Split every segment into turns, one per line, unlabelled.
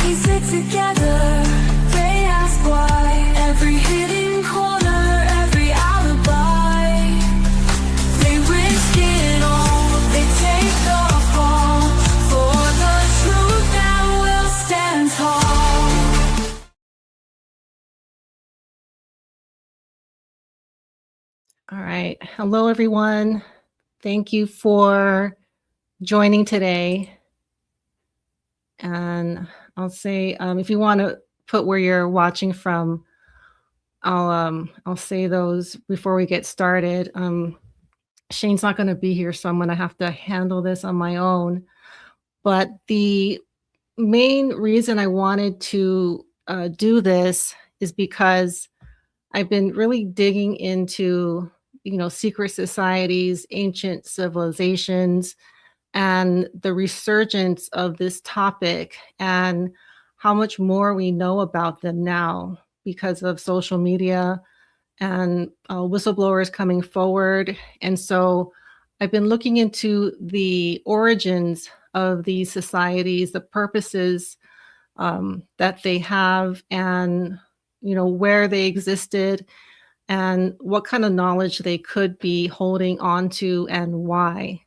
piece it together. They ask why. Every hidden corner, every alibi. They risk it all, they take the fall. For the truth that will stand tall.
All right. Hello, everyone. Thank you for joining today. And I'll say, if you want to put where you're watching from, I'll say those before we get started. Shane's not going to be here, so I'm going to have to handle this on my own. But the main reason I wanted to do this is because I've been really digging into, secret societies, ancient civilizations, and the resurgence of this topic and how much more we know about them now because of social media and whistleblowers coming forward. And so I've been looking into the origins of these societies, the purposes that they have, and where they existed and what kind of knowledge they could be holding on to and why.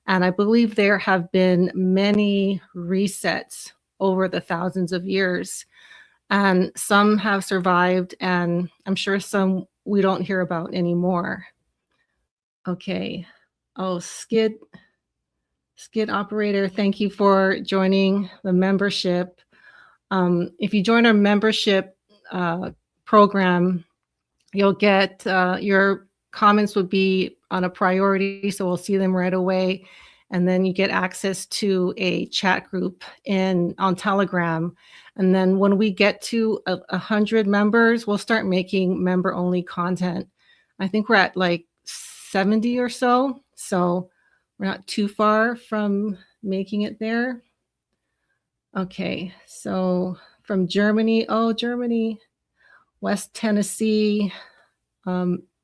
And I believe there have been many resets over the thousands of years, and some have survived, and I'm sure some we don't hear about anymore. Okay. Oh, Skid operator, thank you for joining the membership. If you join our membership program, you'll get your comments would be on a priority, so we'll see them right away. And then you get access to a chat group on Telegram. And then when we get to 100 members, we'll start making member-only content. I think we're at like 70 or so. So we're not too far from making it there. Okay, so from Germany, Germany, West Tennessee,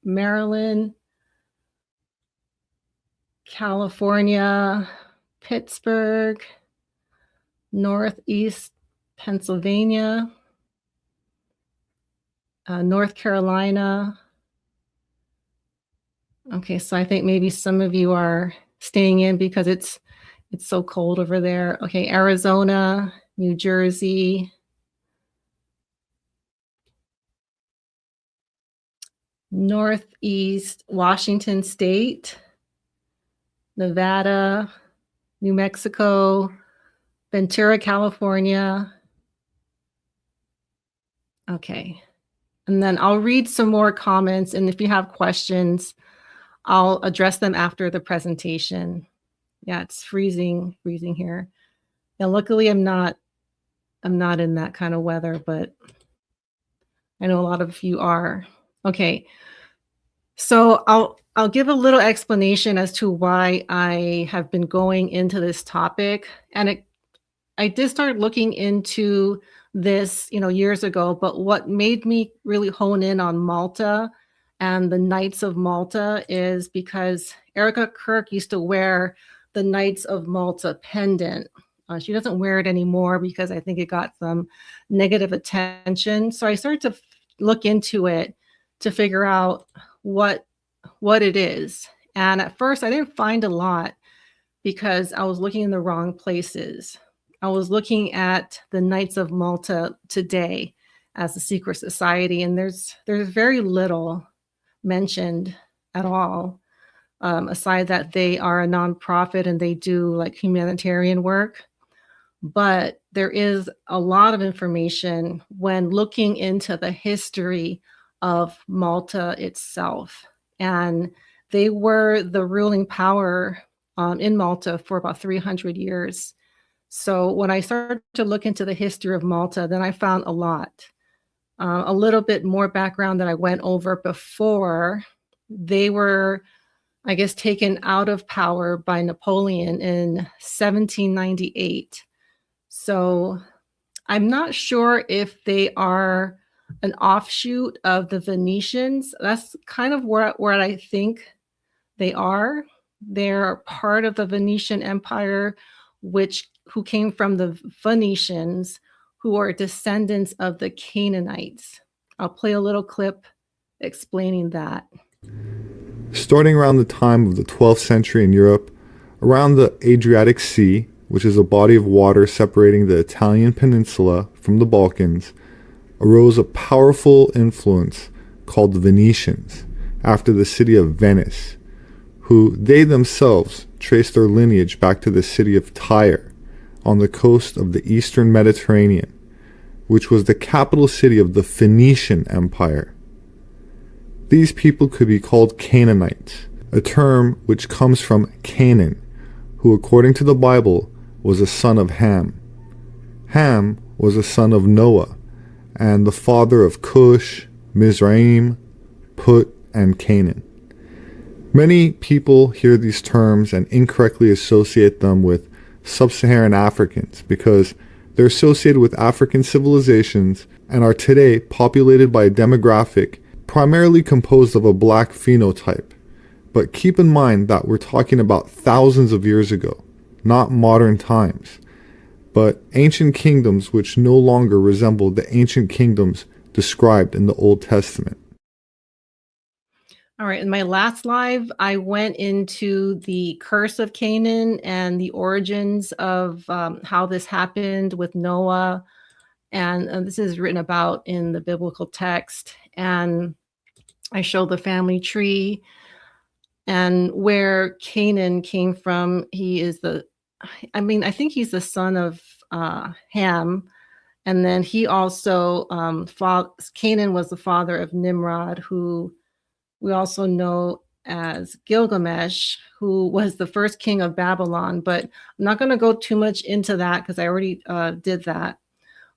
Maryland, California, Pittsburgh, Northeast Pennsylvania, North Carolina. Okay, so I think maybe some of you are staying in because it's so cold over there. Okay, Arizona, New Jersey, Northeast Washington State, Nevada, New Mexico, Ventura, California. Okay. And then I'll read some more comments, and if you have questions, I'll address them after the presentation. Yeah, it's freezing here. Yeah, luckily I'm not in that kind of weather, but I know a lot of you are. Okay. So I'll give a little explanation as to why I have been going into this topic. And I did start looking into this, years ago, but what made me really hone in on Malta and the Knights of Malta is because Erika Kirks used to wear the Knights of Malta pendant. She doesn't wear it anymore because I think it got some negative attention. So I started to look into it to figure out what it is. And at first I didn't find a lot because I was looking in the wrong places. I was looking at the Knights of Malta today as a secret society, and there's very little mentioned at all, aside that they are a nonprofit and they do like humanitarian work. But there is a lot of information when looking into the history of Malta itself. And they were the ruling power in Malta for about 300 years. So when I started to look into the history of Malta, then I found a lot. A little bit more background that I went over before. They were, I guess, taken out of power by Napoleon in 1798. So I'm not sure if they are an offshoot of the Venetians. That's kind of where I think they are. They're part of the Venetian Empire, who came from the Phoenicians, who are descendants of the Canaanites. I'll play a little clip explaining that.
Starting around the time of the 12th century in Europe, around the Adriatic Sea, which is a body of water separating the Italian peninsula from the Balkans, arose a powerful influence called the Venetians, after the city of Venice, who they themselves traced their lineage back to the city of Tyre on the coast of the eastern Mediterranean, which was the capital city of the Phoenician Empire. These people could be called Canaanites, a term which comes from Canaan, who according to the Bible was a son of Ham. Ham was a son of Noah, and the father of Cush, Mizraim, Put, and Canaan. Many people hear these terms and incorrectly associate them with sub-Saharan Africans because they're associated with African civilizations and are today populated by a demographic primarily composed of a black phenotype. But keep in mind that we're talking about thousands of years ago, not modern times, but ancient kingdoms which no longer resemble the ancient kingdoms described in the Old Testament.
All right, in my last live, I went into the curse of Canaan and the origins of how this happened with Noah. And this is written about in the biblical text. And I show the family tree and where Canaan came from. I think he's the son of Ham. And then he also, Canaan was the father of Nimrod, who we also know as Gilgamesh, who was the first king of Babylon. But I'm not going to go too much into that because I already did that.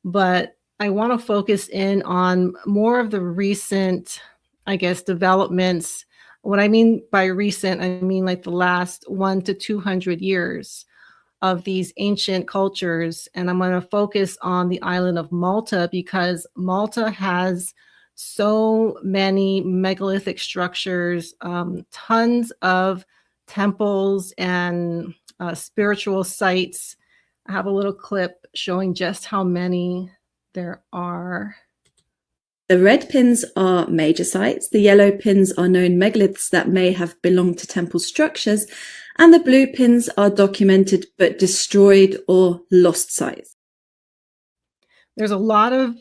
But I want to focus in on more of the recent, I guess, developments. What I mean by recent, I mean like the last 100 to 200 years of these ancient cultures. And I'm going to focus on the island of Malta because Malta has so many megalithic structures, tons of temples and spiritual sites. I have a little clip showing just how many there are.
The red pins are major sites, the yellow pins are known megaliths that may have belonged to temple structures, and the blue pins are documented but destroyed or lost sites.
There's a lot of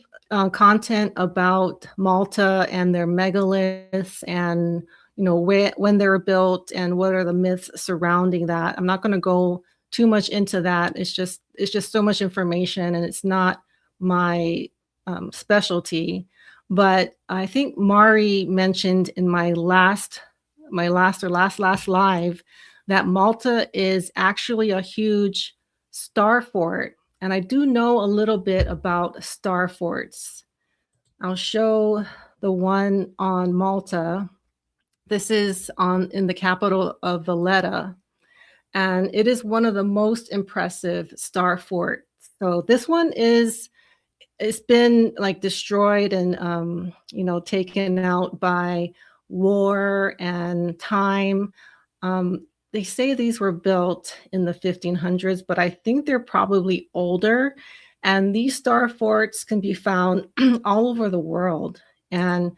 content about Malta and their megaliths and when they were built and what are the myths surrounding that. I'm not going to go too much into that. It's just so much information and it's not my specialty. But I think Mari mentioned in my last live that Malta is actually a huge star fort. And I do know a little bit about star forts. I'll show the one on Malta. This is in the capital of Valletta. And it is one of the most impressive star forts. So this one it's been like destroyed and taken out by war and time. They say these were built in the 1500s, but I think they're probably older. And these star forts can be found all over the world. And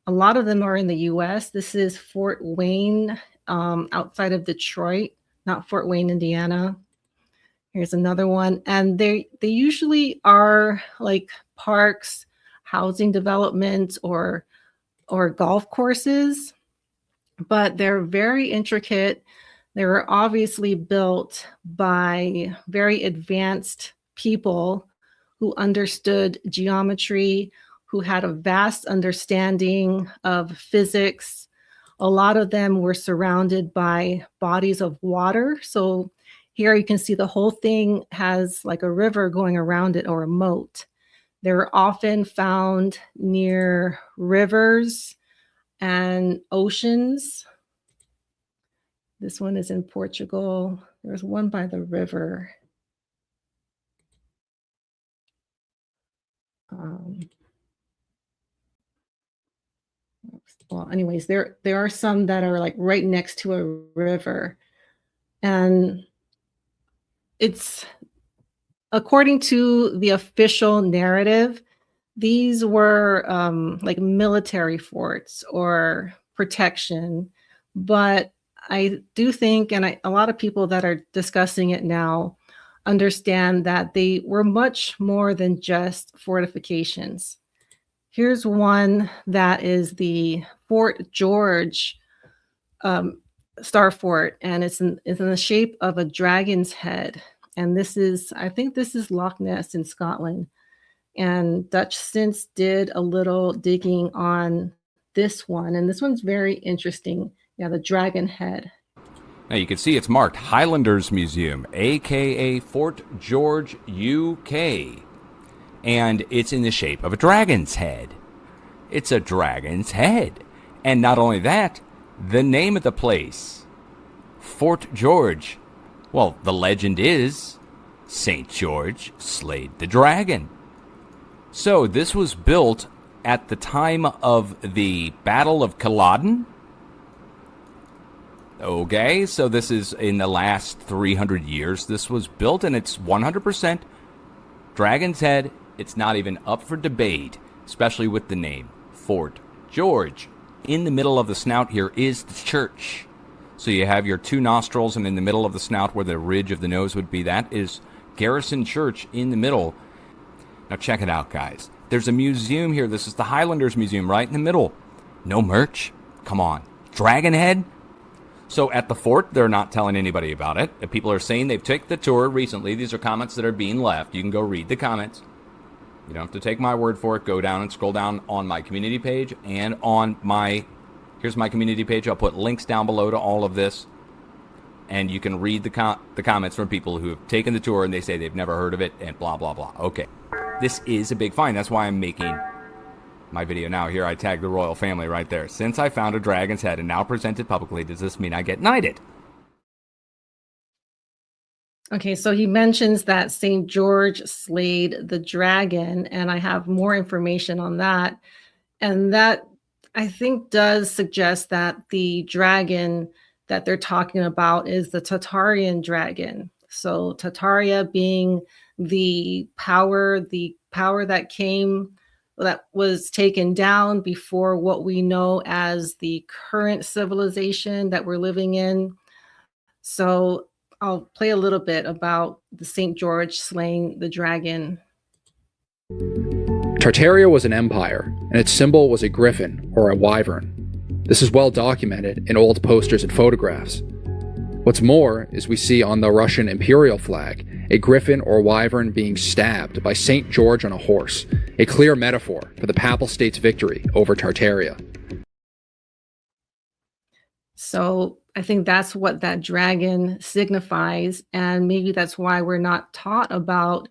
a lot of them are in the US. This is Fort Wayne outside of Detroit, not Fort Wayne, Indiana. Here's another one. And they usually are like parks, housing developments, or golf courses, but they're very intricate. They were obviously built by very advanced people who understood geometry, who had a vast understanding of physics. A lot of them were surrounded by bodies of water. So here you can see the whole thing has like a river going around it or a moat. They're often found near rivers and oceans. This one is in Portugal. There's one by the river. Well, anyways, there are some that are like right next to a river. And it's according to the official narrative, these were like military forts or protection. But I do think, and a lot of people that are discussing it now understand that they were much more than just fortifications. Here's one that is the Fort George Star Fort, and it's in the shape of a dragon's head. And this is, I think this is Loch Ness in Scotland. And Dutch since did a little digging on this one, and this one's very interesting. Yeah, the dragon head.
Now you can see it's marked Highlanders Museum, aka Fort George, UK. And it's in the shape of a dragon's head. It's a dragon's head. And not only that, the name of the place, Fort George. Well, the legend is St. George slayed the dragon. So this was built at the time of the Battle of Culloden. Okay, so this is in the last 300 years this was built, and it's 100% dragon's head. It's not even up for debate, especially with the name Fort George. In the middle of the snout here is the church. So you have your two nostrils, and in the middle of the snout where the ridge of the nose would be, that is Garrison Church in the middle. Now check it out, guys. There's a museum here. This is the Highlanders Museum right in the middle. No merch? Come on. Dragon head? So at the fort, they're not telling anybody about it. People are saying they've taken the tour recently. These are comments that are being left. You can go read the comments. You don't have to take my word for it. Go down and scroll down on my community page and on my... Here's my community page. I'll put links down below to all of this. And you can read the comments from people who have taken the tour and they say they've never heard of it and blah, blah, blah. Okay. This is a big find. That's why I'm making my video now. Here I tag the royal family right there. Since I found a dragon's head and now presented publicly, does this mean I get knighted?
Okay, so he mentions that St. George slayed the dragon, and I have more information on that. And that, I think, does suggest that the dragon that they're talking about is the Tatarian dragon. So Tataria being the power that was taken down before what we know as the current civilization that we're living in. So I'll play a little bit about the St. George slaying the dragon.
Tataria was an empire, and its symbol was a griffin or a wyvern. This is well documented in old posters and photographs. What's more is we see on the Russian imperial flag a griffin or wyvern being stabbed by St. George on a horse, a clear metaphor for the Papal State's victory over Tartaria.
So I think that's what that dragon signifies, and maybe that's why we're not taught about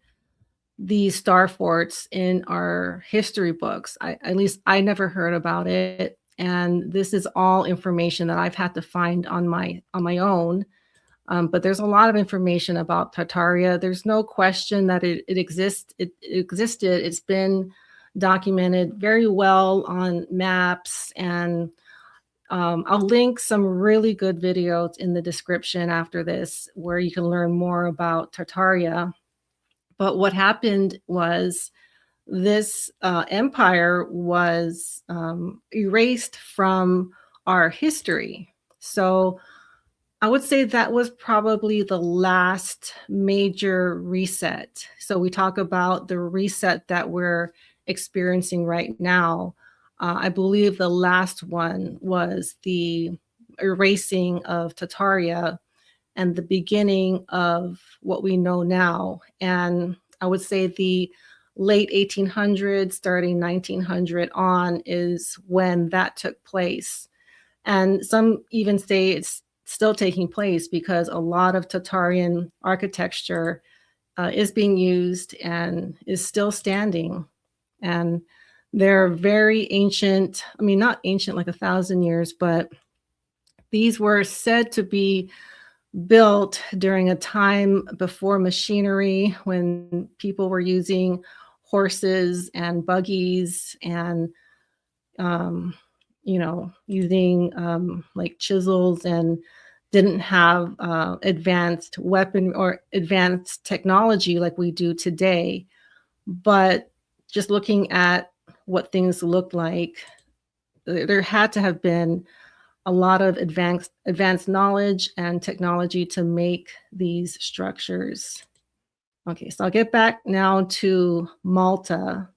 these star forts in our history books. At least I never heard about it, and this is all information that I've had to find on my own. But there's a lot of information about Tataria. There's no question that it exists. It existed. It's been documented very well on maps, and I'll link some really good videos in the description after this where you can learn more about Tataria. But what happened was this empire was erased from our history. So I would say that was probably the last major reset. So we talk about the reset that we're experiencing right now. I believe the last one was the erasing of Tataria and the beginning of what we know now. And I would say the late 1800s, starting 1900 on is when that took place. And some even say it's still taking place because a lot of Tatarian architecture is being used and is still standing. And they're very ancient. I mean, not ancient like 1,000 years, but these were said to be built during a time before machinery, when people were using horses and buggies and, using like chisels and didn't have advanced weapon or advanced technology like we do today. But just looking at what things looked like, there had to have been a lot of advanced knowledge and technology to make these structures. Okay, so I'll get back now to Malta.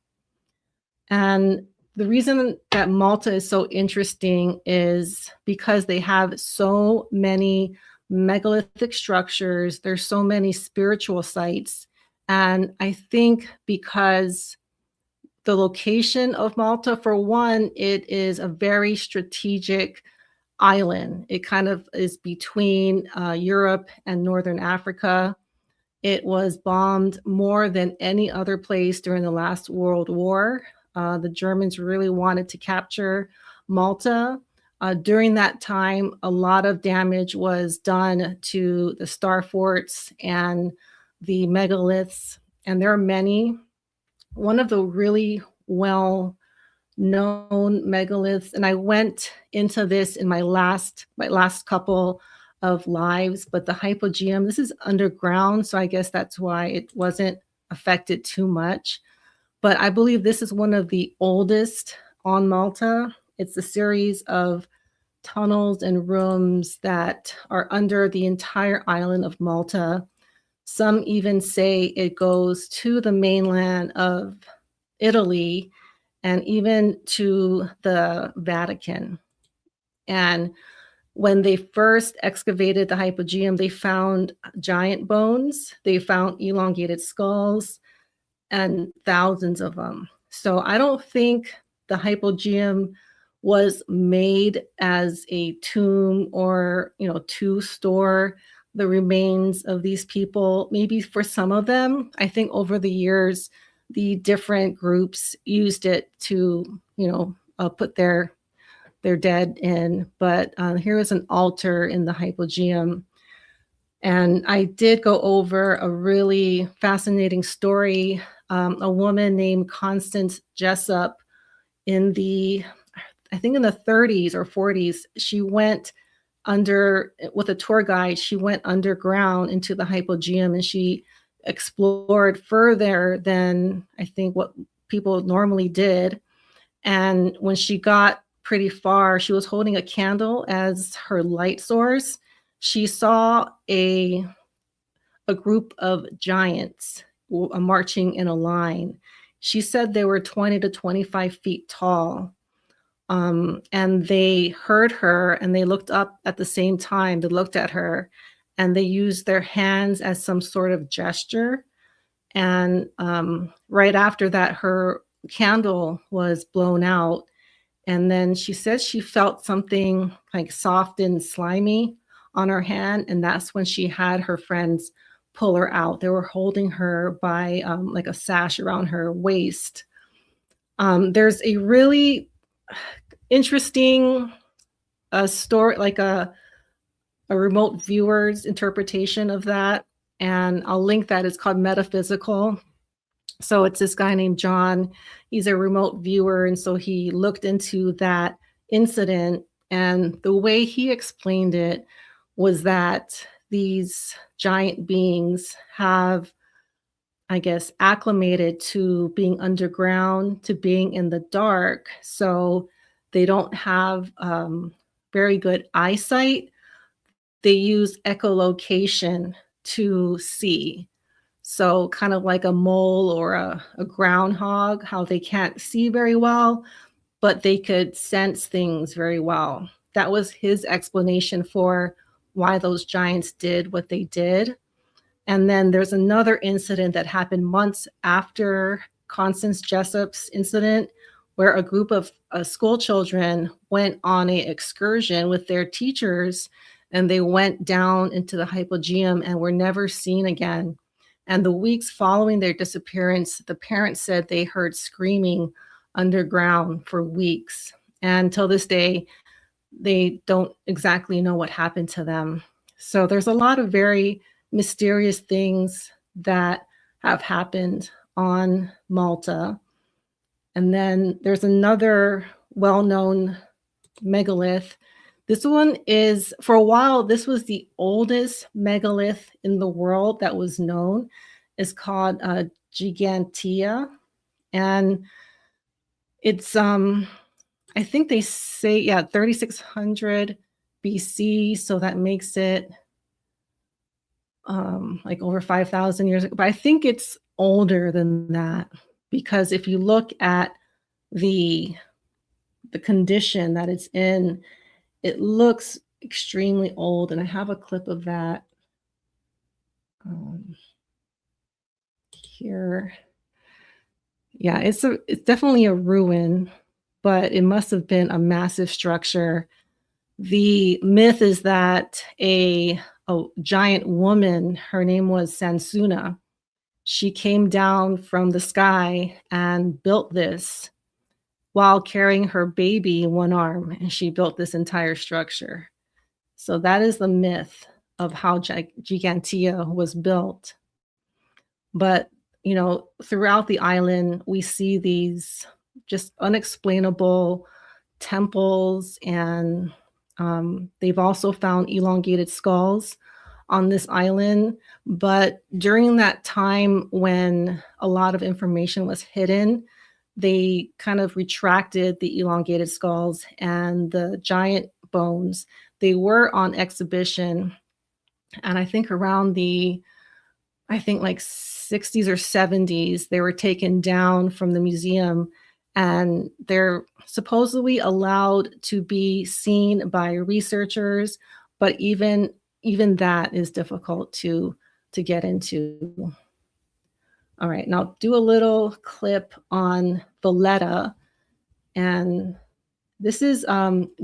And the reason that Malta is so interesting is because they have so many megalithic structures, there's so many spiritual sites. And I think because the location of Malta, for one, it is a very strategic island. It kind of is between Europe and Northern Africa. It was bombed more than any other place during the last World War. The Germans really wanted to capture Malta. During that time, a lot of damage was done to the Star Forts and the Megaliths, and there are many. One of the really well known megaliths, and I went into this in my last couple of lives, but the hypogeum, this is underground, so I guess that's why it wasn't affected too much. But I believe this is one of the oldest on Malta. It's a series of tunnels and rooms that are under the entire island of Malta. Some even say it goes to the mainland of Italy and even to the Vatican. And when they first excavated the hypogeum, they found giant bones, they found elongated skulls, and thousands of them. So I don't think the hypogeum was made as a tomb or, to store the remains of these people. Maybe for some of them, I think over the years, the different groups used it to, put their dead in. But here is an altar in the hypogeum. And I did go over a really fascinating story. A woman named Constance Jessup in the 30s or 40s, she went with a tour guide, she went underground into the hypogeum and she explored further than I think what people normally did. And when she got pretty far, she was holding a candle as her light source. She saw a group of giants marching in a line. She said they were 20 to 25 feet tall. And they heard her and they looked up at the same time. They looked at her and they used their hands as some sort of gesture. And right after that, her candle was blown out. And then she said she felt something like soft and slimy on her hand. And that's when she had her friends pull her out. They were holding her by like a sash around her waist. There's a really interesting story, like a remote viewer's interpretation of that. And I'll link that. It's called Metaphysical. So it's this guy named John. He's a remote viewer. And so he looked into that incident. And the way he explained it was that these giant beings have, I guess, acclimated to being underground, to being in the dark. So they don't have very good eyesight. They use echolocation to see. So kind of like a mole or a groundhog, how they can't see very well, but they could sense things very well. That was his explanation for why those giants did what they did. And then there's another incident that happened months after Constance Jessup's incident, where a group of school children went on an excursion with their teachers, and they went down into the hypogeum and were never seen again. And the weeks following their disappearance, the parents said they heard screaming underground for weeks. And till this day, they don't exactly know what happened to them. So there's a lot of very mysterious things that have happened on Malta. And then there's another well-known megalith This one is, for a while, this was the oldest megalith in the world that was known. It's called Ggantija. And it's, I think they say, yeah, 3600 BC. So that makes it like over 5,000 years ago. But I think it's older than that, because if you look at the condition that it's in, it looks extremely old. And I have a clip of that here. Yeah, it's definitely a ruin, but it must have been a massive structure. The myth is that a giant woman, her name was Sansuna, she came down from the sky and built this while carrying her baby in one arm, and she built this entire structure. So that is the myth of how Ggantija was built. But, you know, throughout the island, we see these just unexplainable temples, and they've also found elongated skulls on this island. But during that time when a lot of information was hidden, they kind of retracted the elongated skulls and the giant bones. They were on exhibition. And I think around like 60s or 70s, they were taken down from the museum, and they're supposedly allowed to be seen by researchers, but even that is difficult to get into. All right, now do a little clip on Valletta, and this is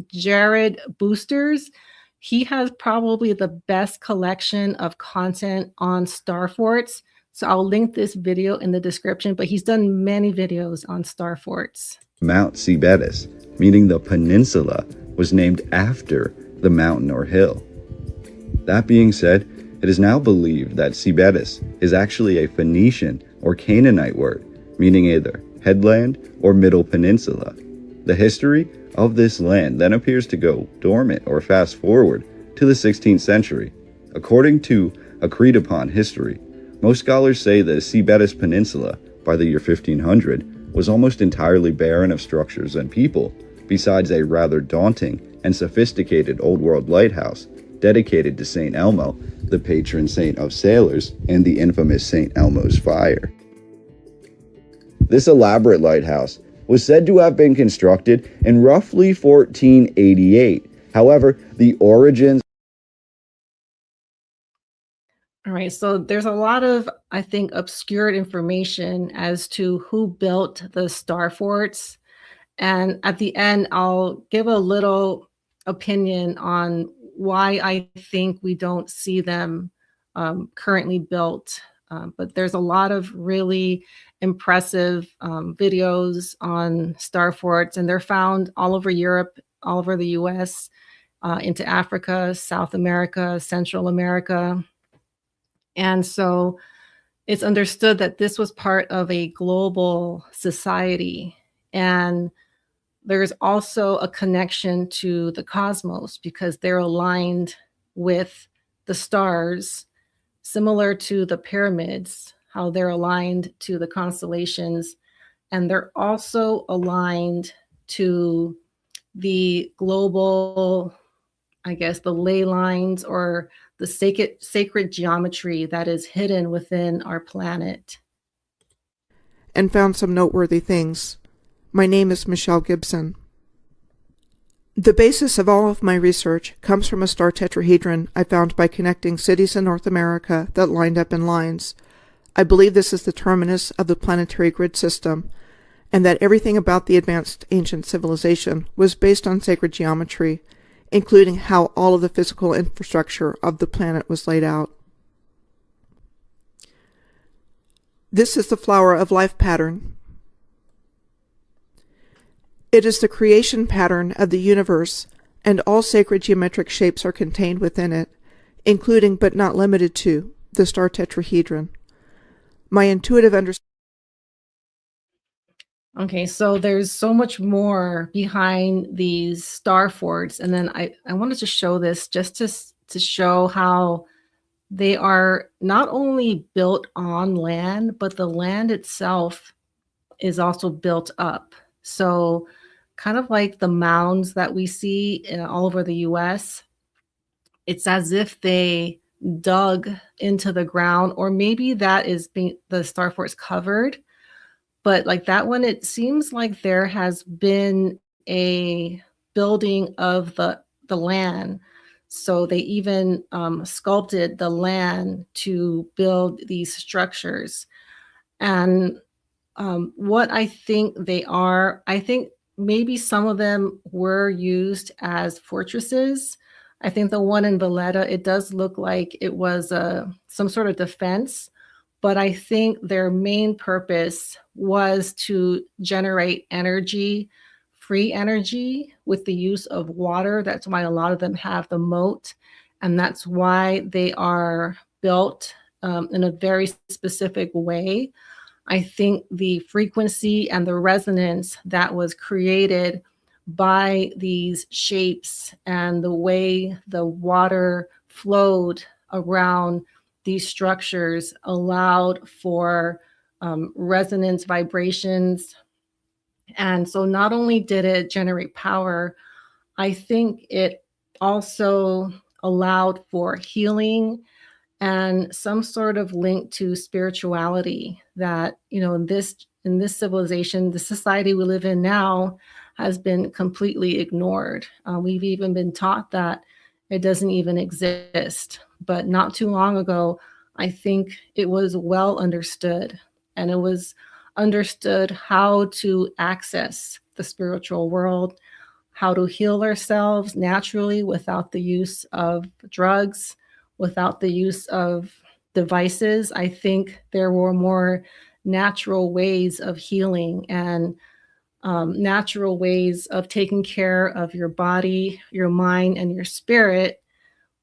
Jared Boosters. He has probably the best collection of content on Star Forts. So I'll link this video in the description, but he's done many videos on Star Forts.
Mount Sebetis, meaning the peninsula, was named after the mountain or hill. That being said, it is now believed that Sebetis is actually a Phoenician or Canaanite word, meaning either headland or middle peninsula. The history of this land then appears to go dormant or fast forward to the 16th century. According to agreed upon history, most scholars say the Sebetis Peninsula, by the year 1500, was almost entirely barren of structures and people, besides a rather daunting and sophisticated Old World lighthouse dedicated to St. Elmo, the patron saint of sailors, and the infamous St. Elmo's fire. This elaborate lighthouse was said to have been constructed in roughly 1488. However, the origins...
All right, so there's a lot of, I think, obscured information as to who built the Star Forts. And at the end, I'll give a little opinion on why I think we don't see them currently built. But there's a lot of really impressive videos on Star Forts, and they're found all over Europe, all over the US, into Africa, South America, Central America. And so it's understood that this was part of a global society. And there's also a connection to the cosmos because they're aligned with the stars, similar to the pyramids, how they're aligned to the constellations. And they're also aligned to the global, I guess, the ley lines or the sacred geometry that is hidden within our planet.
And found some noteworthy things. My name is Michelle Gibson. The basis of all of my research comes from a star tetrahedron I found by connecting cities in North America that lined up in lines. I believe this is the terminus of the planetary grid system, and that everything about the advanced ancient civilization was based on sacred geometry, including how all of the physical infrastructure of the planet was laid out. This is the flower of life pattern. It is the creation pattern of the universe, and all sacred geometric shapes are contained within it, including but not limited to the star tetrahedron. My intuitive understanding.
Okay, so there's so much more behind these star forts, and then I wanted to show this just to show how they are not only built on land, but the land itself is also built up. So kind of like the mounds that we see all over the US, it's as if they dug into the ground, or maybe that is being the star forts covered. But like that one, it seems like there has been a building of the land. So they even sculpted the land to build these structures. And what I think they are, I think maybe some of them were used as fortresses. I think the one in Valletta, it does look like it was some sort of defense, but I think their main purpose was to generate energy, free energy with the use of water. That's why a lot of them have the moat, and that's why they are built in a very specific way. I think the frequency and the resonance that was created by these shapes and the way the water flowed around these structures allowed for resonance vibrations. And so not only did it generate power, I think it also allowed for healing and some sort of link to spirituality that, in this civilization, the society we live in now has been completely ignored. We've even been taught that it doesn't even exist. But not too long ago, I think it was well understood, and it was understood how to access the spiritual world, how to heal ourselves naturally without the use of drugs, without the use of devices. I think there were more natural ways of healing and natural ways of taking care of your body, your mind, and your spirit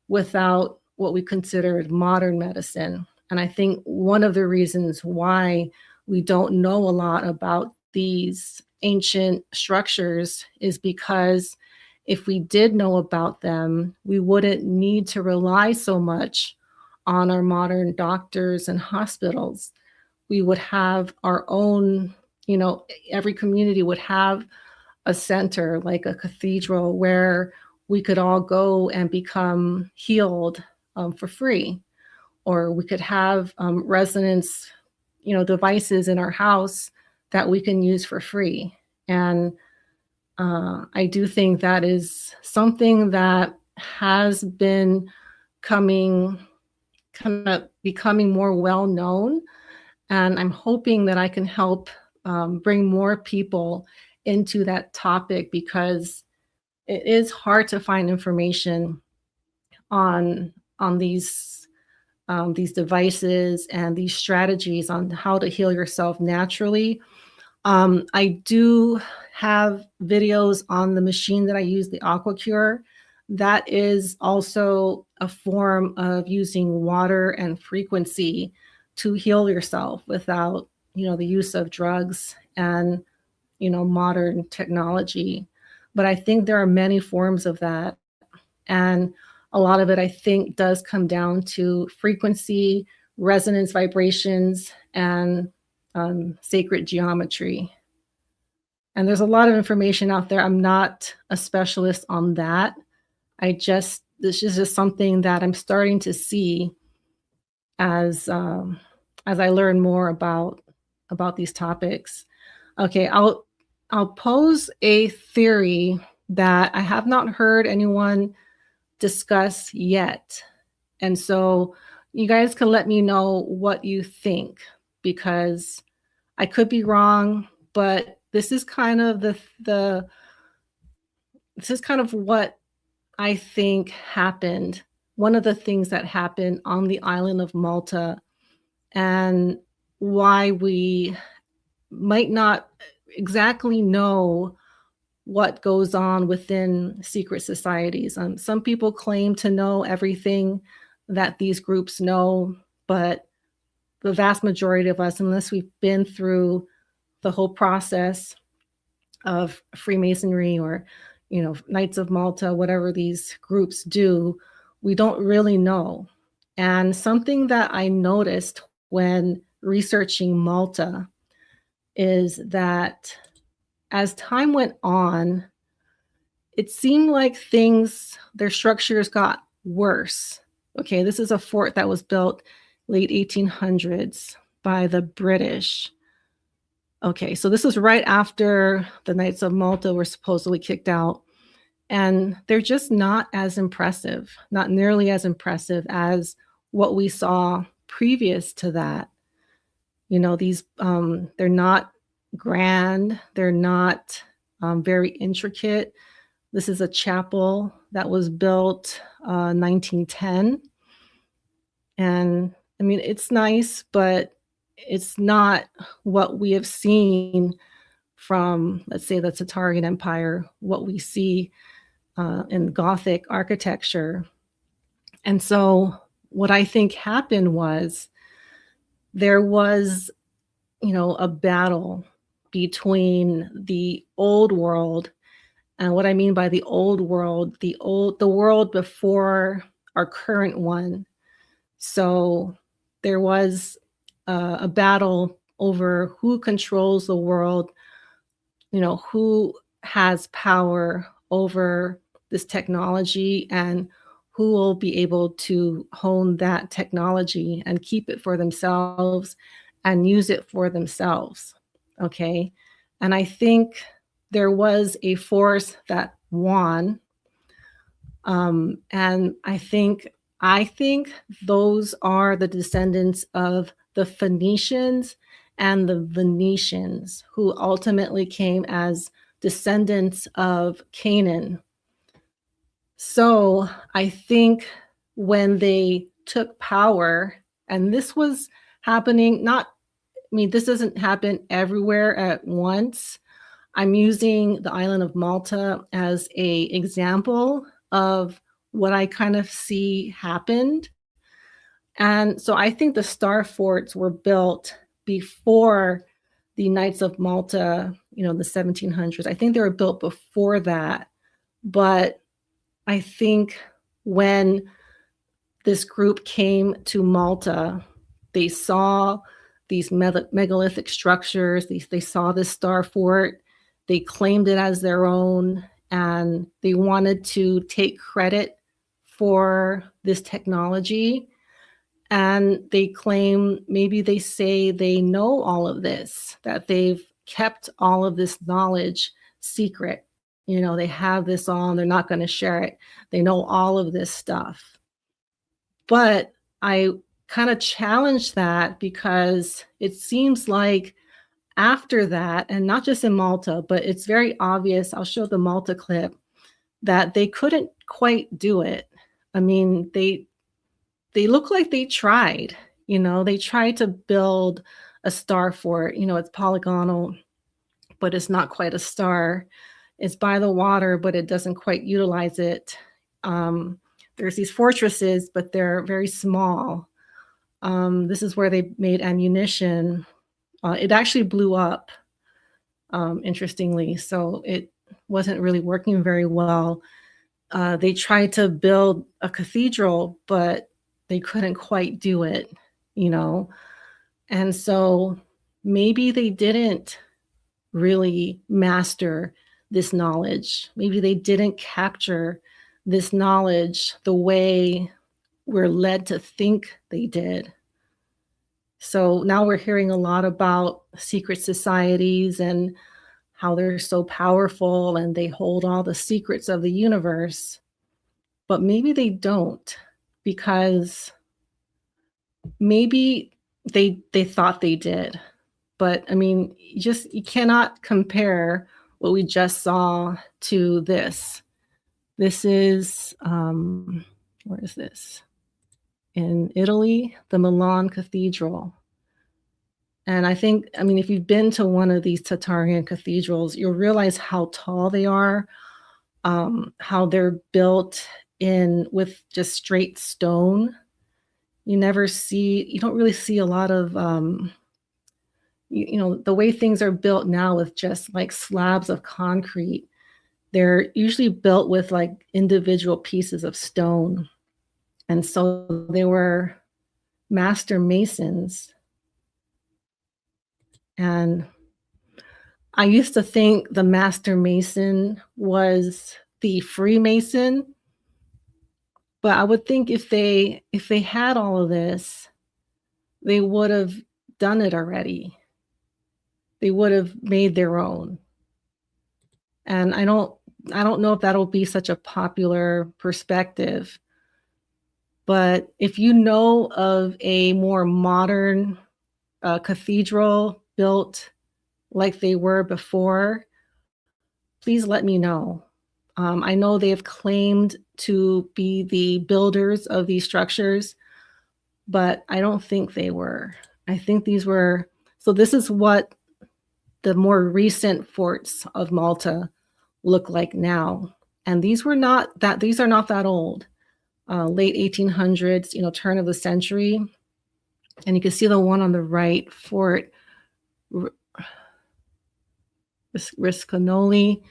without what we considered modern medicine. And I think one of the reasons why we don't know a lot about these ancient structures is because if we did know about them, we wouldn't need to rely so much on our modern doctors and hospitals. We would have our own, every community would have a center like a cathedral where we could all go and become healed for free. Or we could have resonance, devices in our house that we can use for free. And I do think that is something that has been becoming more well known. And I'm hoping that I can help bring more people into that topic, because it is hard to find information on these devices and these strategies on how to heal yourself naturally. I do have videos on the machine that I use, the AquaCure. That is also a form of using water and frequency to heal yourself without, the use of drugs and, modern technology. But I think there are many forms of that. And a lot of it, I think, does come down to frequency, resonance vibrations, and sacred geometry. And there's a lot of information out there. I'm not a specialist on that. This is just something that I'm starting to see as I learn more about these topics. Okay, I'll pose a theory that I have not heard anyone discuss yet. And so you guys can let me know what you think, because I could be wrong, but this is kind of this is kind of what I think happened. One of the things that happened on the island of Malta, and why we might not exactly know what goes on within secret societies. Some people claim to know everything that these groups know, but the vast majority of us, unless we've been through the whole process of Freemasonry or, Knights of Malta, whatever these groups do, we don't really know. And something that I noticed when researching Malta is that as time went on, it seemed like their structures got worse. Okay, this is a fort that was built late 1800s by the British. Okay, so this is right after the Knights of Malta were supposedly kicked out. And they're just not as impressive, not nearly as impressive as what we saw previous to that. These, they're not grand, they're not very intricate. This is a chapel that was built 1910. And I mean, it's nice, but it's not what we have seen from, let's say, the Tatarian Empire, what we see in Gothic architecture. And so what I think happened was there was, a battle between the old world. And what I mean by the old world, the world before our current one. So there was a battle over who controls the world, who has power over this technology and who will be able to hone that technology and keep it for themselves and use it for themselves. Okay. And I think there was a force that won. And I think those are the descendants of the Phoenicians and the Venetians, who ultimately came as descendants of Canaan. So I think when they took power, and this was happening, this doesn't happen everywhere at once. I'm using the island of Malta as an example of what I kind of see happened. And so I think the Star Forts were built before the Knights of Malta, the 1700s. I think they were built before that. But I think when this group came to Malta, they saw these megalithic structures. They saw this Star Fort. They claimed it as their own, and they wanted to take credit for this technology. And they claim, maybe they say they know all of this, that they've kept all of this knowledge secret. They have this on, they're not going to share it. They know all of this stuff. But I kind of challenge that because it seems like after that, and not just in Malta, but it's very obvious, I'll show the Malta clip, that they couldn't quite do it. I mean, they look like they tried, they tried to build a star fort, it's polygonal, but it's not quite a star. It's by the water, but it doesn't quite utilize it. There's these fortresses, but they're very small. This is where they made ammunition. It actually blew up, interestingly, so it wasn't really working very well. They tried to build a cathedral, but they couldn't quite do it, And so maybe they didn't really master this knowledge. Maybe they didn't capture this knowledge the way we're led to think they did. So now we're hearing a lot about secret societies and how they're so powerful and they hold all the secrets of the universe. But maybe they don't, because maybe they thought they did. But I mean, you cannot compare what we just saw to this. This is, where is this? In Italy, the Milan Cathedral. And I think, if you've been to one of these Tatarian cathedrals, you'll realize how tall they are, how they're built with just straight stone. You don't really see a lot of, you know, the way things are built now with just like slabs of concrete, they're usually built with like individual pieces of stone. And so they were master masons. And I used to think the master mason was the Freemason, but I would think if they had all of this, they would have done it already. They would have made their own. And I don't know if that'll be such a popular perspective. But if you know of a more modern cathedral built like they were before, please let me know. I know they have claimed to be the builders of these structures, but I don't think they were. I think these were, so this is what the more recent forts of Malta look like now. And these are not that old. Late 1800s, you know, turn of the century. And you can see the one on the right, Fort Risconoli.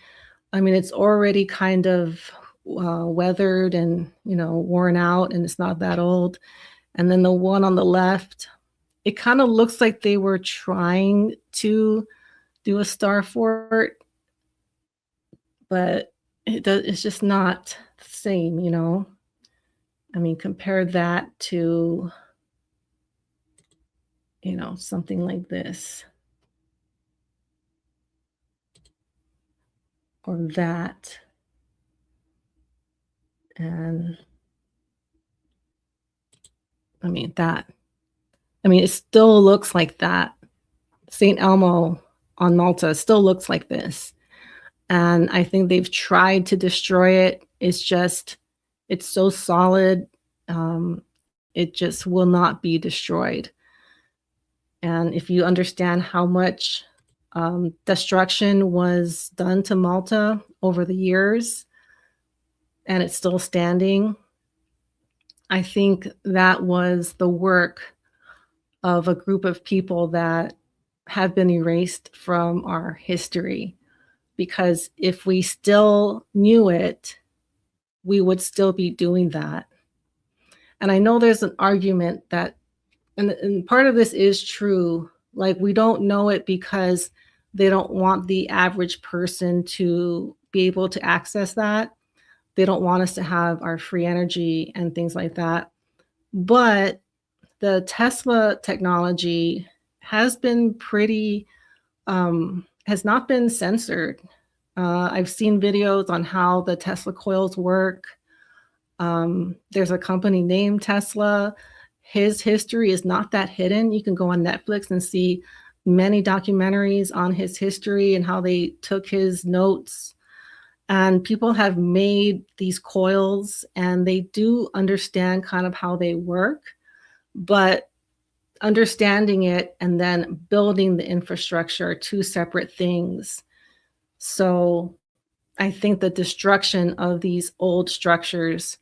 I mean, it's already kind of weathered and, you know, worn out, and it's not that old. And then the one on the left, it kind of looks like they were trying to do a Star Fort, but it's just not the same, you know. I mean, compare that to, you know, something like this. Or that. And I mean, it still looks like that. St. Elmo on Malta still looks like this. And I think they've tried to destroy it. It's so solid. It just will not be destroyed. And if you understand how much destruction was done to Malta over the years, and it's still standing, I think that was the work of a group of people that have been erased from our history. Because if we still knew it, we would still be doing that. And I know there's an argument that, and part of this is true, like we don't know it because they don't want the average person to be able to access that. They don't want us to have our free energy and things like that. But the Tesla technology has been pretty, has not been censored. I've seen videos on how the Tesla coils work. There's a company named Tesla. His history is not that hidden. You can go on Netflix and see many documentaries on his history and how they took his notes. And people have made these coils and they do understand kind of how they work, but understanding it and then building the infrastructure are two separate things. So I think the destruction of these old structures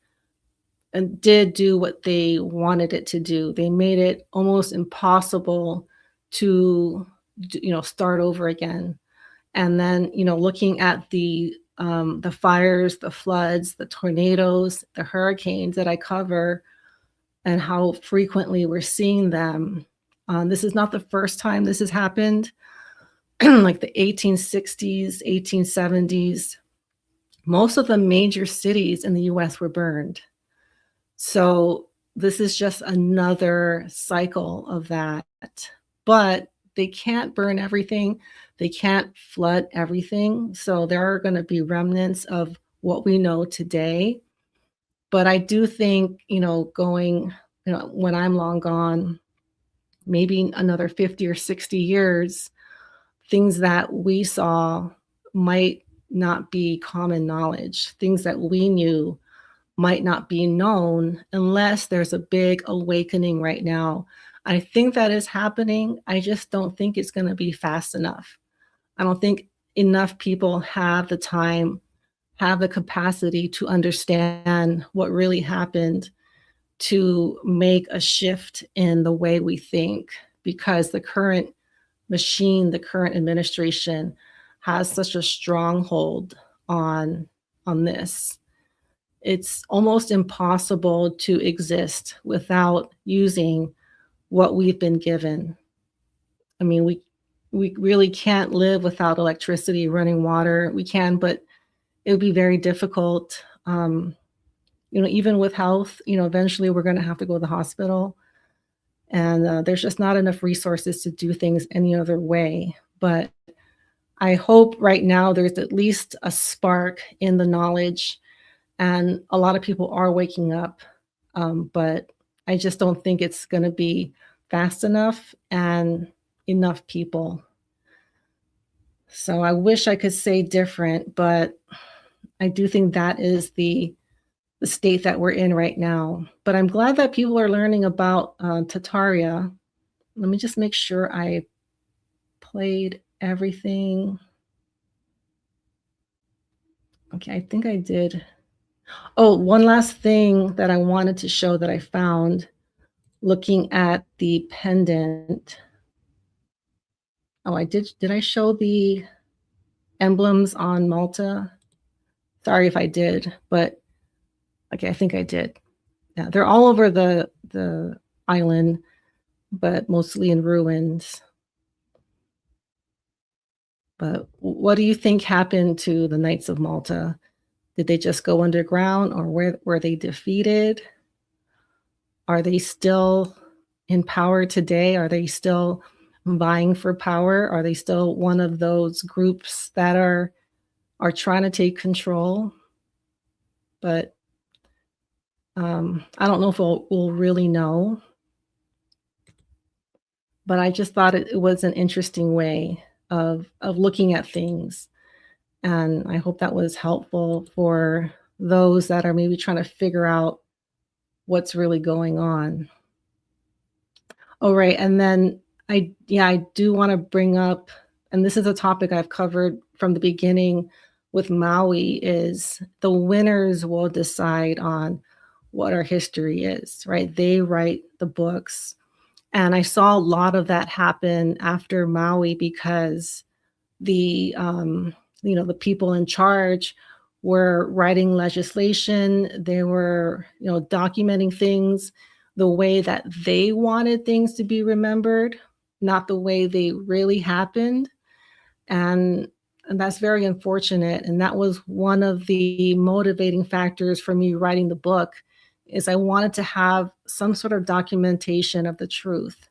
did do what they wanted it to do. They made it almost impossible to, you know, start over again. And then, you know, looking at the fires, the floods, the tornadoes, the hurricanes that I cover, and how frequently we're seeing them. This is not the first time this has happened. Like the 1860s, 1870s, most of the major cities in the US were burned. So this is just another cycle of that. But they can't burn everything. They can't flood everything. So there are going to be remnants of what we know today. But I do think, you know, going, you know, when I'm long gone, maybe another 50 or 60 years, things that we saw might not be common knowledge. Things that we knew might not be known unless there's a big awakening right now. I think that is happening. I just don't think it's going to be fast enough. I don't think enough people have the time, have the capacity to understand what really happened to make a shift in the way we think, because the current machine, the current administration, has such a stronghold on this. It's almost impossible to exist without using what we've been given. I mean, we really can't live without electricity, running water. We can, but it would be very difficult. Even with health, eventually we're going to have to go to the hospital, and there's just not enough resources to do things any other way. But I hope right now there's at least a spark in the knowledge, and a lot of people are waking up. But I just don't think it's going to be fast enough and enough people. So I wish I could say different, but I do think that is the state that we're in right now. But I'm glad that people are learning about Tataria. Let me just make sure I played everything. Okay, I think I did. Oh, one last thing that I wanted to show that I found looking at the pendant. Oh, I did. Did I show the emblems on Malta? Sorry if I did, but okay, I think I did. Yeah, they're all over the island, but mostly in ruins. But what do you think happened to the Knights of Malta? Did they just go underground, or were they defeated? Are they still in power today? Are they still vying for power? Are they still one of those groups that are trying to take control? But I don't know if we'll really know. But I just thought it was an interesting way of looking at things. And I hope that was helpful for those that are maybe trying to figure out what's really going on. Oh, right. And then I do want to bring up, and this is a topic I've covered from the beginning with Maui, is the winners will decide on what our history is, right? They write the books. And I saw a lot of that happen after Maui because the people in charge were writing legislation. They were, documenting things the way that they wanted things to be remembered, not the way they really happened. And that's very unfortunate. And that was one of the motivating factors for me writing the book, is I wanted to have some sort of documentation of the truth,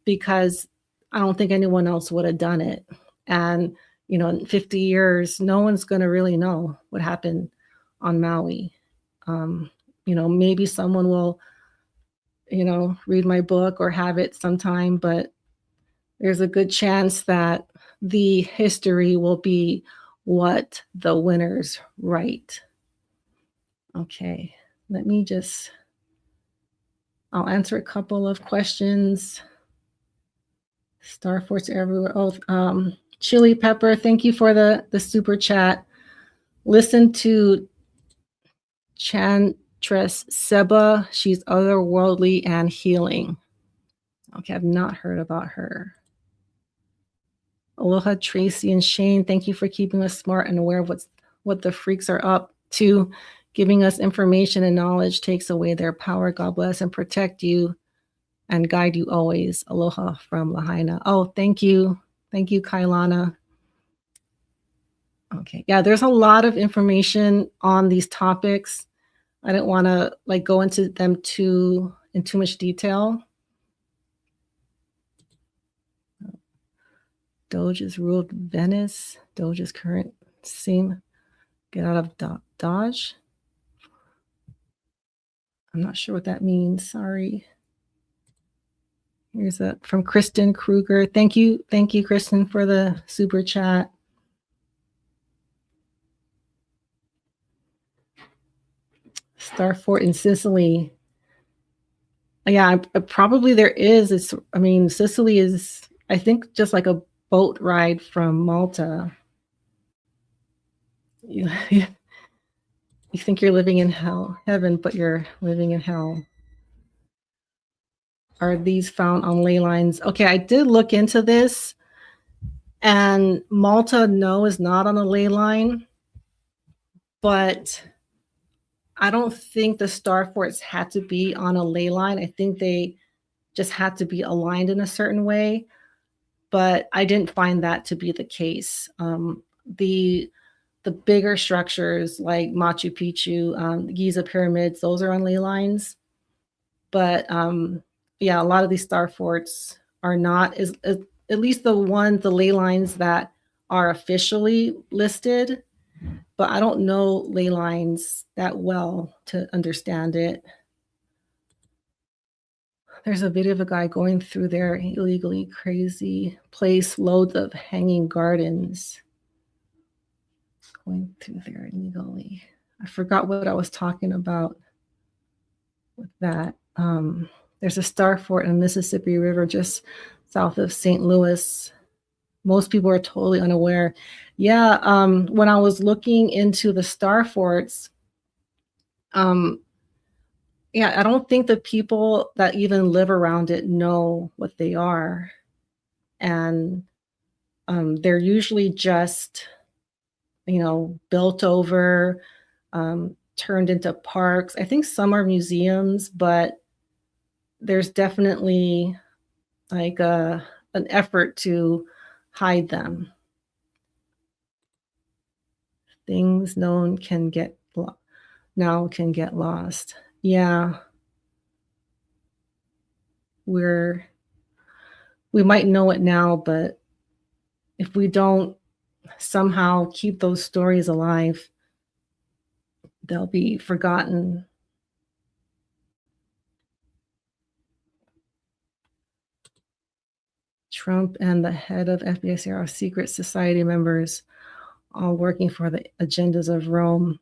because I don't think anyone else would have done it. And, in 50 years, no one's going to really know what happened on Maui. Maybe someone will, read my book or have it sometime, but there's a good chance that the history will be what the winners write. Okay, I'll answer a couple of questions. Star Forts everywhere. Oh, Chili Pepper, thank you for the super chat. Listen to Chantress Seba. She's otherworldly and healing. Okay, I've not heard about her. Aloha, Tracy and Shane. Thank you for keeping us smart and aware of what the freaks are up to. Giving us information and knowledge takes away their power. God bless and protect you and guide you always. Aloha from Lahaina. Oh, thank you. Thank you, Kailana. Okay, yeah, there's a lot of information on these topics. I didn't want to go into them in too much detail. Doge's ruled Venice. Doge's current seem get out of Dodge. I'm not sure what that means. Sorry. Here's from Kristen Kruger. Thank you, Kristen, for the super chat. Star Fort in Sicily. Yeah, probably there is. Sicily is, I think, just like a boat ride from Malta. You think you're living in heaven, but you're living in hell. Are these found on ley lines? Okay, I did look into this. And Malta, no, is not on a ley line, but I don't think the Star Forts had to be on a ley line. I think they just had to be aligned in a certain way, but I didn't find that to be the case. The bigger structures like Machu Picchu, the Giza pyramids, those are on ley lines. But yeah, a lot of these Star Forts are not, at least the ley lines that are officially listed, but I don't know ley lines that well to understand it. There's a video of a guy going through their illegally crazy place, loads of hanging gardens. Going through there illegally. I forgot what I was talking about with that. There's a Star Fort in the Mississippi River just south of St. Louis. Most people are totally unaware. Yeah, when I was looking into the Star Forts, yeah, I don't think the people that even live around it know what they are. And they're usually just, built over, turned into parks. I think some are museums, but there's definitely like an effort to hide them. Things known can get now can get lost. Yeah. We might know it now, but if we don't somehow keep those stories alive, they'll be forgotten. Trump and the head of FBI are secret society members, all working for the agendas of Rome.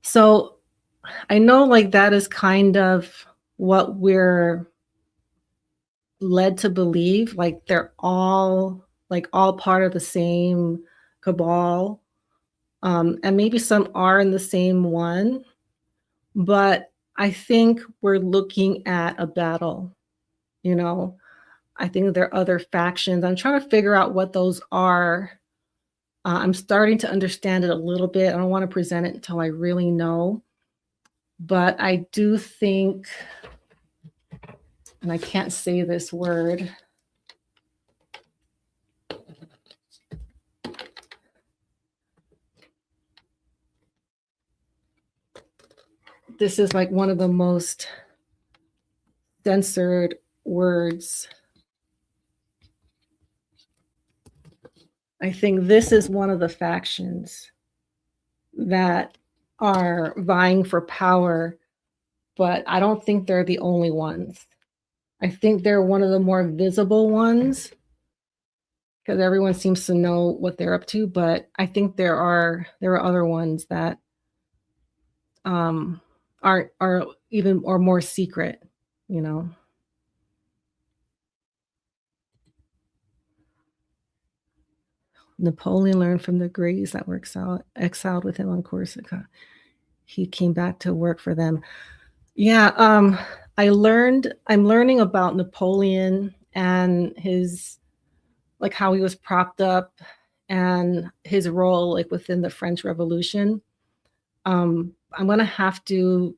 So I know like that is kind of what we're led to believe, like they're all part of the same cabal. And maybe some are in the same one, but I think we're looking at a battle, I think there are other factions. I'm trying to figure out what those are. I'm starting to understand it a little bit. I don't want to present it until I really know. But I do think, and I can't say this word. This is like one of the most censored words. I think this is one of the factions that are vying for power, but I don't think they're the only ones. I think they're one of the more visible ones because everyone seems to know what they're up to, but I think there are other ones that are even or more secret, Napoleon learned from the Greys that were exiled with him on Corsica. He came back to work for them. Yeah, I'm learning about Napoleon and his, like how he was propped up and his role like within the French Revolution. I'm gonna have to,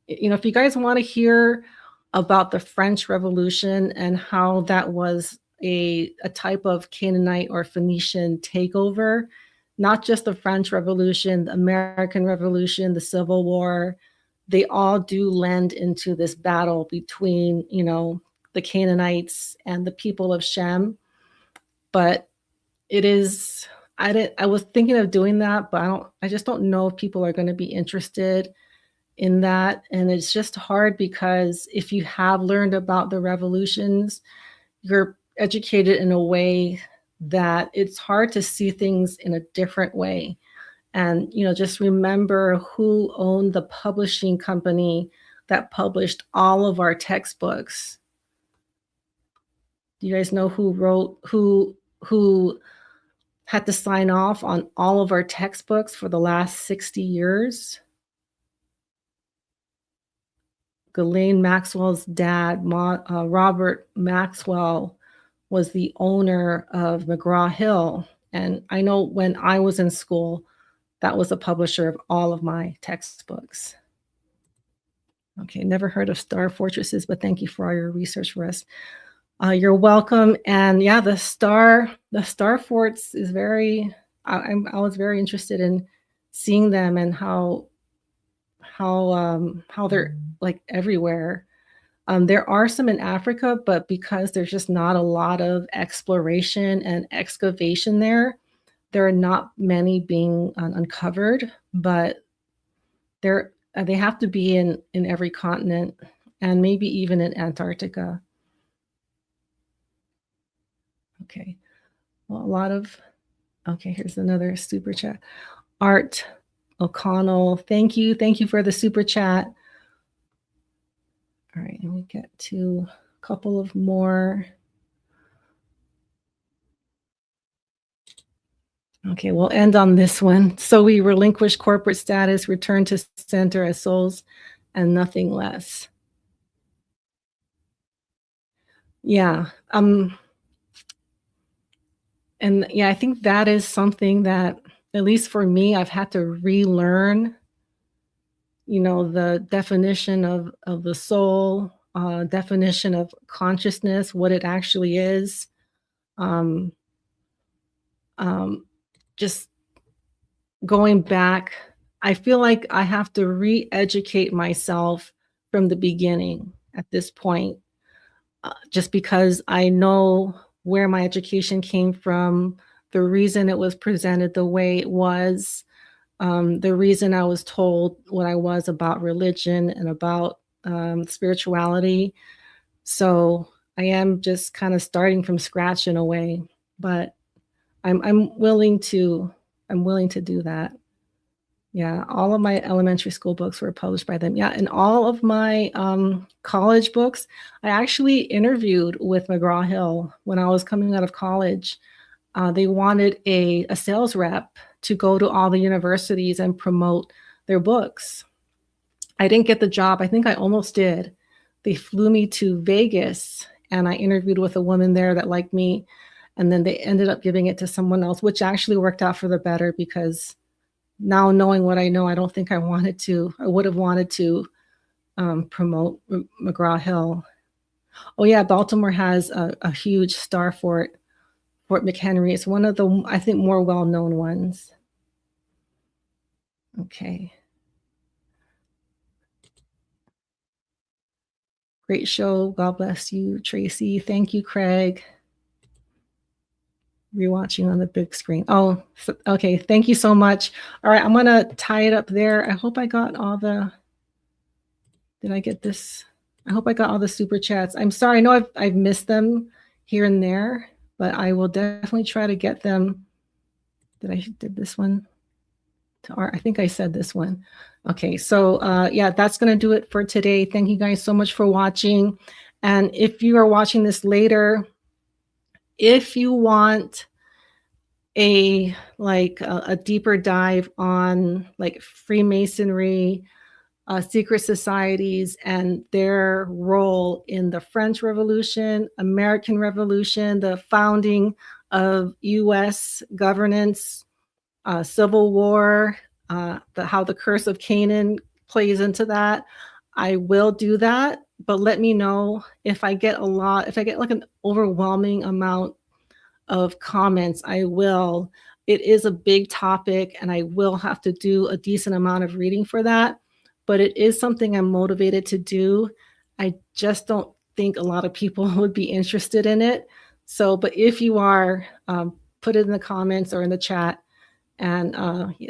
if you guys want to hear about the French Revolution and how that was a type of Canaanite or Phoenician takeover, not just the French Revolution, the American Revolution, the Civil War, they all do lend into this battle between, the Canaanites and the people of Shem. But it is, I was thinking of doing that, but I just don't know if people are going to be interested in that. And it's just hard because if you have learned about the revolutions, you're educated in a way that it's hard to see things in a different way. And, just remember who owned the publishing company that published all of our textbooks. Do you guys know who had to sign off on all of our textbooks for the last 60 years? Ghislaine Maxwell's dad, Robert Maxwell, was the owner of McGraw-Hill. And I know when I was in school, that was the publisher of all of my textbooks. Okay, never heard of Star Fortresses, but thank you for all your research for us. You're welcome. And yeah, the Star Forts is very, I was very interested in seeing them and how they're like everywhere. There are some in Africa, but because there's just not a lot of exploration and excavation there are not many being uncovered, but they have to be in every continent and maybe even in Antarctica. Okay, well, okay, here's another super chat. Art O'Connell, thank you for the super chat. All right, let me get to a couple of more. Okay, we'll end on this one. So we relinquish corporate status, return to center as souls, and nothing less. Yeah. And yeah, I think that is something that, at least for me, I've had to relearn, the definition of the soul, definition of consciousness, what it actually is. Just going back, I feel like I have to re-educate myself from the beginning at this point, just because I know where my education came from, the reason it was presented the way it was, the reason I was told what I was about religion and about spirituality. So I am just kind of starting from scratch in a way, but I'm willing to do that. Yeah, all of my elementary school books were published by them. Yeah, and all of my college books, I actually interviewed with McGraw-Hill when I was coming out of college. They wanted a sales rep to go to all the universities and promote their books. I didn't get the job. I think I almost did. They flew me to Vegas, and I interviewed with a woman there that liked me, and then they ended up giving it to someone else, which actually worked out for the better, because now knowing what I know, I don't think I would have wanted to promote McGraw-Hill. Oh yeah, Baltimore has a huge Star Fort, Fort McHenry. It's one of the, I think, more well-known ones. Okay. Great show. God bless you, Tracy. Thank you, Craig. Rewatching on the big screen. Oh, okay. Thank you so much. All right, I'm gonna tie it up there. I hope I got all the. Did I get this? I hope I got all the super chats. I'm sorry. I know I've missed them here and there, but I will definitely try to get them. Did this one? To art. I think I said this one. Okay, so yeah, that's gonna do it for today. Thank you guys so much for watching. And if you are watching this later, if you want a deeper dive on like Freemasonry, secret societies, and their role in the French Revolution, American Revolution, the founding of U.S. governance, Civil War, how the curse of Canaan plays into that, I will do that. But let me know if I get like an overwhelming amount of comments, I will. It is a big topic, and I will have to do a decent amount of reading for that, but it is something I'm motivated to do. I just don't think a lot of people would be interested in it. So, but if you are, put it in the comments or in the chat, and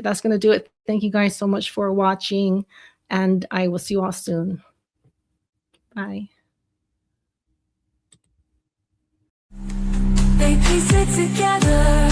that's going to do it. Thank you guys so much for watching, and I will see you all soon. Bye.
They piece it together.